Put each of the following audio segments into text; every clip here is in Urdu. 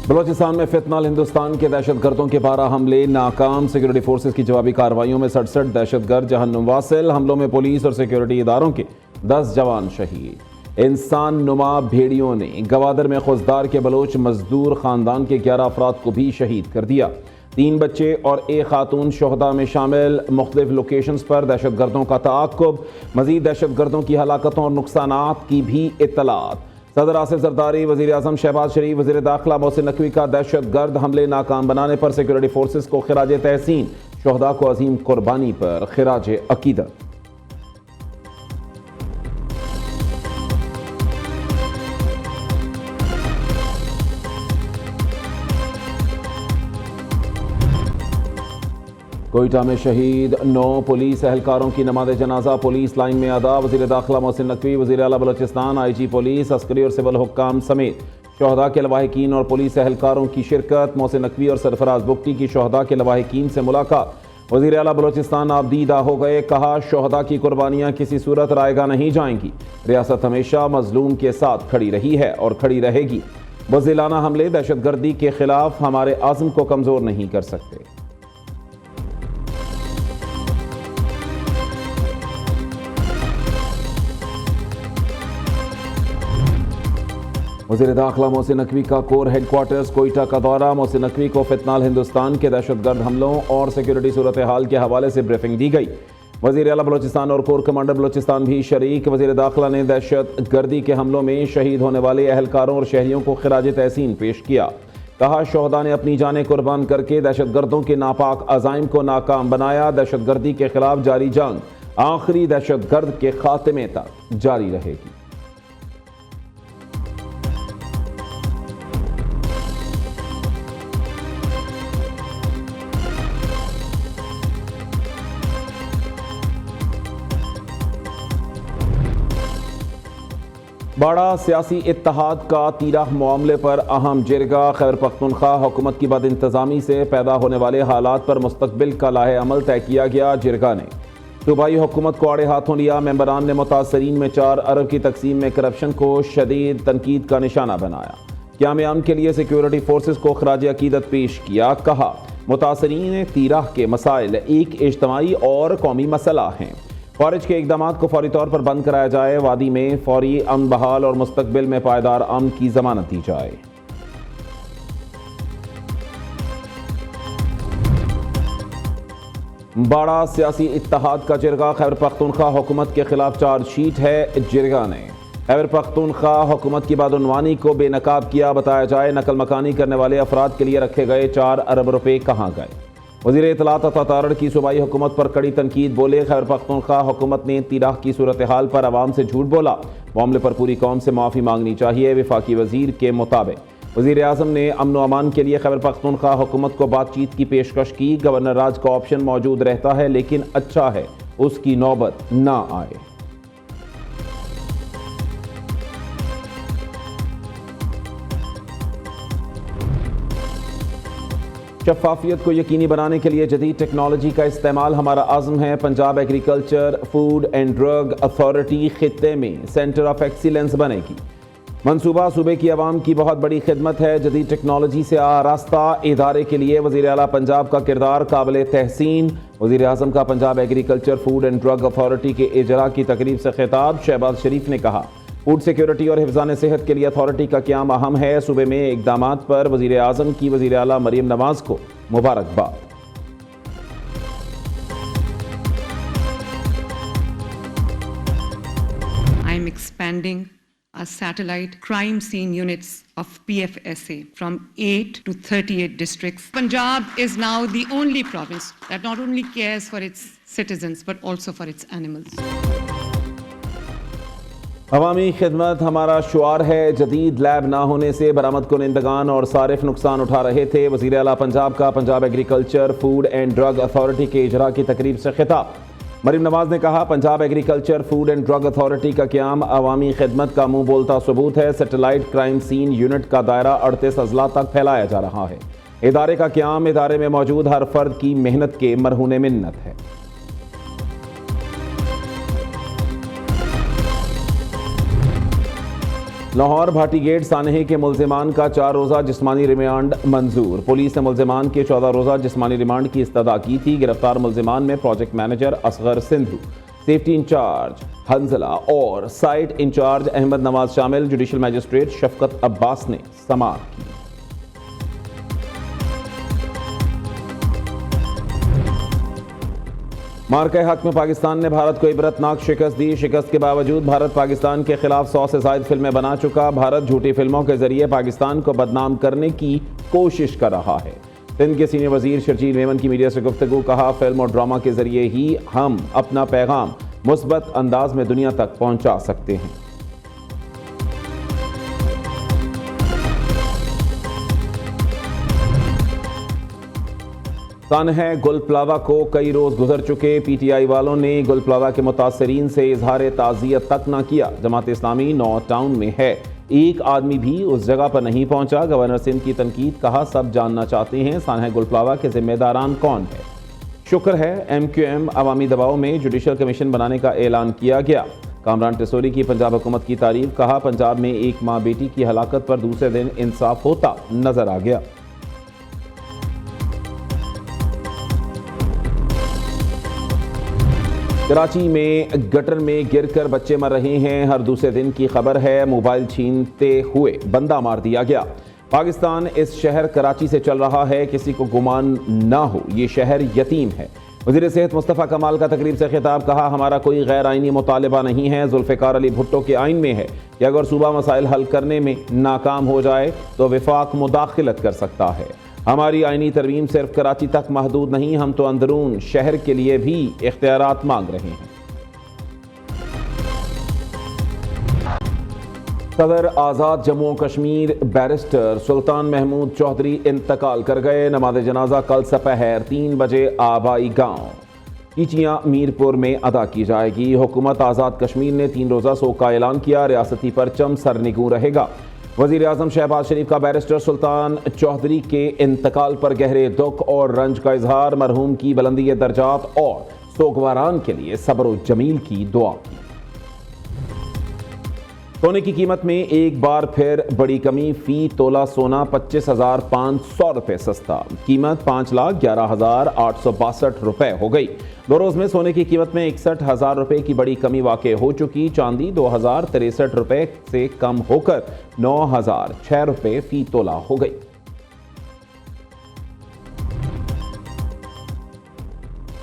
بلوچستان میں فتنہ ہندوستان کے دہشت گردوں کے 12 حملے ناکام، سیکورٹی فورسز کی جوابی کارروائیوں میں 67 دہشت گرد جہنم واصل، حملوں میں پولیس اور سیکورٹی اداروں کے 10 جوان شہید۔ انسان نما بھیڑیوں نے گوادر میں خوزدار کے بلوچ مزدور خاندان کے 11 افراد کو بھی شہید کر دیا، 3 بچے اور 1 خاتون شہداء میں شامل۔ مختلف لوکیشنز پر دہشت گردوں کا تعاقب، مزید دہشت گردوں کی ہلاکتوں اور نقصانات کی بھی اطلاعات۔ صدر آصف زرداری، وزیر اعظم شہباز شریف، وزیر داخلہ محسن نقوی کا دہشت گرد حملے ناکام بنانے پر سیکورٹی فورسز کو خراج تحسین، شہداء کو عظیم قربانی پر خراج عقیدت۔ کوئٹہ میں شہید 9 پولیس اہلکاروں کی نماز جنازہ پولیس لائن میں ادا، وزیر داخلہ محسن نقوی، وزیر اعلیٰ بلوچستان، آئی جی پولیس، عسکری اور سول حکام سمیت شہداء کے لواحقین اور پولیس اہلکاروں کی شرکت۔ محسن نقوی اور سرفراز بگٹی کی شہداء کے لواحقین سے ملاقات، وزیر اعلیٰ بلوچستان آپ دیدہ ہو گئے، کہا شہداء کی قربانیاں کسی صورت رائیگاں نہیں جائیں گی، ریاست ہمیشہ مظلوم کے ساتھ کھڑی رہی ہے اور کھڑی رہے گی، بزدلانہ حملے دہشت گردی کے خلاف ہمارے عزم کو کمزور نہیں کر سکتے۔ وزیر داخلہ محسن نقوی کا کور ہیڈ کوارٹرز کوئٹہ کا دورہ، محسن نقوی کو فتنہ ہندوستان کے دہشت گرد حملوں اور سیکورٹی صورتحال کے حوالے سے بریفنگ دی گئی۔ وزیر اعلیٰ بلوچستان اور کور کمانڈر بلوچستان بھی شریک۔ وزیر داخلہ نے دہشت گردی کے حملوں میں شہید ہونے والے اہلکاروں اور شہریوں کو خراج تحسین پیش کیا، کہا شہداء نے اپنی جانیں قربان کر کے دہشت گردوں کے ناپاک عزائم کو ناکام بنایا، دہشت گردی کے خلاف جاری جنگ آخری دہشت گرد کے خاتمے تک جاری رہے گی۔ باڑہ سیاسی اتحاد کا تیرہ معاملے پر اہم جرگہ، خیبر پختونخوا حکومت کی بد انتظامی سے پیدا ہونے والے حالات پر مستقبل کا لاہ عمل طے کیا گیا۔ جرگہ نے صوبائی حکومت کو آڑے ہاتھوں لیا، ممبران نے متاثرین میں 4 ارب کی تقسیم میں کرپشن کو شدید تنقید کا نشانہ بنایا، قیام امن کے لیے سیکورٹی فورسز کو خراج عقیدت پیش کیا، کہا متاثرین تیرہ کے مسائل ایک اجتماعی اور قومی مسئلہ ہیں، فارج کے اقدامات کو فوری طور پر بند کرایا جائے، وادی میں فوری امن بحال اور مستقبل میں پائیدار امن کی ضمانت دی جائے۔ باڑہ سیاسی اتحاد کا جرگہ، خیبر پختونخوا حکومت کے خلاف چارج شیٹ ہے۔ جرگہ نے خیبر پختونخوا حکومت کی بدعنوانی کو بے نقاب کیا، بتایا جائے نقل مکانی کرنے والے افراد کے لیے رکھے گئے 4 ارب روپے کہاں گئے۔ وزیر اطلاعات عطا تارڑ کی صوبائی حکومت پر کڑی تنقید، بولے خیبر پختونخوا حکومت نے تیرہ کی صورتحال پر عوام سے جھوٹ بولا، معاملے پر پوری قوم سے معافی مانگنی چاہیے۔ وفاقی وزیر کے مطابق وزیر اعظم نے امن و امان کے لیے خیبر پختونخوا حکومت کو بات چیت کی پیشکش کی، گورنر راج کا آپشن موجود رہتا ہے لیکن اچھا ہے اس کی نوبت نہ آئے۔ شفافیت کو یقینی بنانے کے لیے جدید ٹیکنالوجی کا استعمال ہمارا عزم ہے، Punjab agriculture food and drug authority خطے میں سینٹر آف ایکسیلنس بنے گی۔ منصوبہ صوبے کی عوام کی بہت بڑی خدمت ہے، جدید ٹیکنالوجی سے آراستہ ادارے کے لیے وزیر اعلیٰ پنجاب کا کردار قابل تحسین۔ وزیر اعظم کا Punjab agriculture food and drug authority کے اجرا کی تقریب سے خطاب، شہباز شریف نے کہا فوڈ سیکیورٹی اور حفظان صحت کے لیے اتھارٹی کا قیام اہم ہے، صوبے میں اقدامات پر وزیر اعظم کی وزیر اعلیٰ مریم نواز کو مبارکباد۔ I am expanding our satellite crime scene units of PFSA from 8 to 38 districts. Punjab is now the only province that not only cares for its citizens but also for its animals. عوامی خدمت ہمارا شعار ہے، جدید لیب نہ ہونے سے برآمد کنندگان اور صارف نقصان اٹھا رہے تھے۔ وزیر اعلیٰ پنجاب کا Punjab agriculture food and drug authority کے اجرا کی تقریب سے خطاب، مریم نواز نے کہا Punjab agriculture food and drug authority کا قیام عوامی خدمت کا منہ بولتا ثبوت ہے، سیٹلائٹ کرائم سین یونٹ کا دائرہ 38 اضلاع تک پھیلایا جا رہا ہے، ادارے کا قیام ادارے میں موجود ہر فرد کی محنت کے مرہون منت ہے۔ لاہور بھاٹی گیٹ سانحے کے ملزمان کا 4 روزہ جسمانی ریمانڈ منظور۔ پولیس نے ملزمان کے 14 روزہ جسمانی ریمانڈ کی استدعا کی تھی۔ گرفتار ملزمان میں project manager Asghar Sandhu, safety incharge Hanzala اور سائٹ انچارج احمد نواز شامل۔ جوڈیشل میجسٹریٹ شفقت عباس نے سماعت کی۔ مارکہ حق میں پاکستان نے بھارت کو عبرتناک شکست دی۔ شکست کے باوجود بھارت پاکستان کے خلاف 100 سے زائد فلمیں بنا چکا۔ بھارت جھوٹی فلموں کے ذریعے پاکستان کو بدنام کرنے کی کوشش کر رہا ہے۔ سندھ کے سینئر وزیر شرجیل میمن کی میڈیا سے گفتگو، کہا فلم اور ڈرامہ کے ذریعے ہی ہم اپنا پیغام مثبت انداز میں دنیا تک پہنچا سکتے ہیں۔ سانحہ گل پلاوا کو کئی روز گزر چکے۔ پی ٹی آئی والوں نے گل پلاوا کے متاثرین سے اظہار تعزیت تک نہ کیا۔ جماعت اسلامی 9 ٹاؤن میں ہے، ایک آدمی بھی اس جگہ پر نہیں پہنچا۔ گورنر سندھ کی تنقید، کہا سب جاننا چاہتے ہیں سانحہ گل پلاوا کے ذمہ داران کون ہے۔ شکر ہے ایم کیو ایم عوامی دباؤ میں جوڈیشل کمیشن بنانے کا اعلان کیا گیا۔ کامران ٹسوری کی پنجاب حکومت کی تعریف، کہا پنجاب میں ایک ماں بیٹی کی ہلاکت پر دوسرے دن انصاف ہوتا نظر آ گیا۔ کراچی میں گٹر میں گر کر بچے مر رہے ہیں، ہر دوسرے دن کی خبر ہے۔ موبائل چھینتے ہوئے بندہ مار دیا گیا۔ پاکستان اس شہر کراچی سے چل رہا ہے، کسی کو گمان نہ ہو یہ شہر یتیم ہے۔ وزیر صحت مصطفیٰ کمال کا تقریب سے خطاب، کہا ہمارا کوئی غیر آئینی مطالبہ نہیں ہے، ذوالفقار علی بھٹو کے آئین میں ہے کہ اگر صوبہ مسائل حل کرنے میں ناکام ہو جائے تو وفاق مداخلت کر سکتا ہے۔ ہماری آئینی ترمیم صرف کراچی تک محدود نہیں، ہم تو اندرون شہر کے لیے بھی اختیارات مانگ رہے ہیں۔ صدر آزاد جموں و کشمیر بیرسٹر سلطان محمود چودھری انتقال کر گئے۔ نماز جنازہ کل سپہر 3 بجے آبائی گاؤں کیچیاں میرپور میں ادا کی جائے گی۔ حکومت آزاد کشمیر نے 3 روزہ سوگ کا اعلان کیا، ریاستی پرچم سرنگوں رہے گا۔ وزیر اعظم شہباز شریف کا بیرسٹر سلطان چودھری کے انتقال پر گہرے دکھ اور رنج کا اظہار، مرحوم کی بلندی درجات اور سوگواران کے لیے صبر و جمیل کی دعا کی۔ سونے کی قیمت میں ایک بار پھر بڑی کمی، فی تولہ سونا 25,500 روپے سستا، قیمت 5,11,862 روپے ہو گئی۔ 2 روز میں سونے کی قیمت میں 61,000 روپے کی بڑی کمی واقع ہو چکی۔ چاندی 2,063 روپے سے کم ہو کر 9,006 روپے فی تولہ ہو گئی۔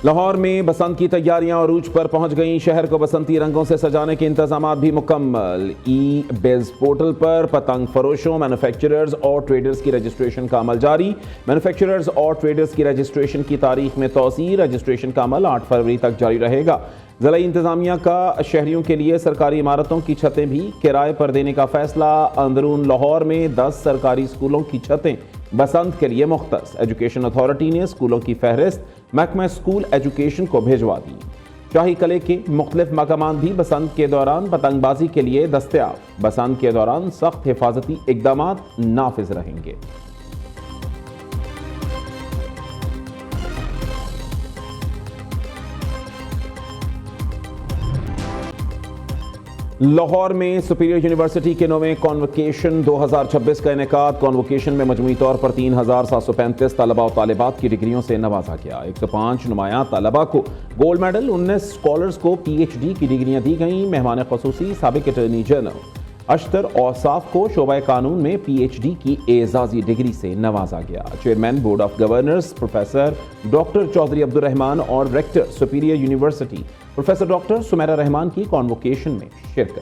لاہور میں بسنت کی تیاریاں عروج پر پہنچ گئیں، شہر کو بسنتی رنگوں سے سجانے کے انتظامات بھی مکمل۔ ای بیز پورٹل پر پتنگ فروشوں، مینوفیکچررز اور ٹریڈرز کی رجسٹریشن کا عمل جاری۔ مینوفیکچررز اور ٹریڈرز کی رجسٹریشن کی تاریخ میں توسیع، رجسٹریشن کا عمل 8 فروری تک جاری رہے گا۔ ضلعی انتظامیہ کا شہریوں کے لیے سرکاری عمارتوں کی چھتیں بھی کرائے پر دینے کا فیصلہ۔ اندرون لاہور میں 10 سرکاری اسکولوں کی چھتیں بسنت کے لیے مختص۔ ایجوکیشن اتھارٹی نے اسکولوں کی فہرست محکمہ اسکول ایجوکیشن کو بھیجوا دی۔ شاہی قلعے کے مختلف مقامات بھی بسنت کے دوران پتنگ بازی کے لیے دستیاب۔ بسنت کے دوران سخت حفاظتی اقدامات نافذ رہیں گے۔ لاہور میں سپیریئر یونیورسٹی کے 9ویں کانوکیشن 2026 کا انعقاد۔ کانوکیشن میں مجموعی طور پر 3,735 طلباء و طالبات کی ڈگریوں سے نوازا گیا۔ 105 نمایاں طلباء کو گولڈ میڈل، 19 اسکالرز کو پی ایچ ڈی کی ڈگریاں دی گئیں۔ مہمان خصوصی سابق اٹارنی جنرل اشتر اوصاف کو شعبہ قانون میں پی ایچ ڈی کی اعزازی ڈگری سے نوازا گیا۔ Chairman board of governors professor doctor Chaudhry Abdul Rehman اور rector Superior University professor doctor Sumaira Rehman کی کانوکیشن میں شرکت۔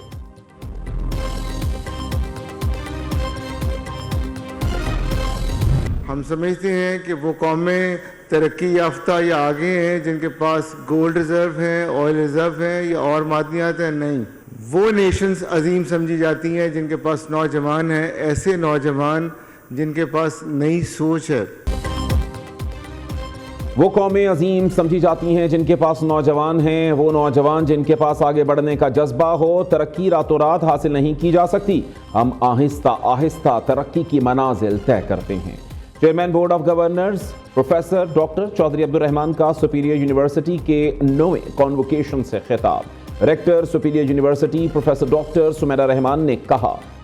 ہم سمجھتے ہیں کہ وہ قومیں ترقی یافتہ یا آگے ہیں جن کے پاس گولڈ ریزرو ہیں، آئل ریزرو ہیں یا اور معدنیات ہیں، نہیں۔ وہ نیشنز عظیم سمجھی جاتی ہیں جن کے پاس نوجوان ہیں، ایسے نوجوان جن کے پاس نئی سوچ ہے۔ وہ قومیں عظیم سمجھی جاتی ہیں جن کے پاس نوجوان ہیں، وہ نوجوان جن کے پاس آگے بڑھنے کا جذبہ ہو۔ ترقی راتوں رات حاصل نہیں کی جا سکتی، ہم آہستہ آہستہ ترقی کی منازل طے کرتے ہیں۔ Chairman board of governors professor doctor Chaudhry Abdul Rehman کا سپیریئر یونیورسٹی کے 9ویں کانوکیشن سے خطاب۔ Rector Superior University professor doctor Sumaira Rehman نے کہا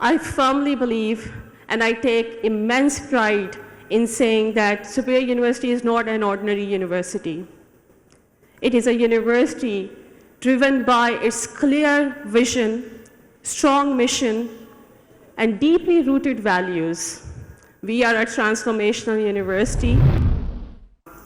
I firmly believe and I take immense pride in saying that Superior University is not an ordinary university. It is a university driven by its clear vision, strong mission, and deeply rooted values. We are a transformational university.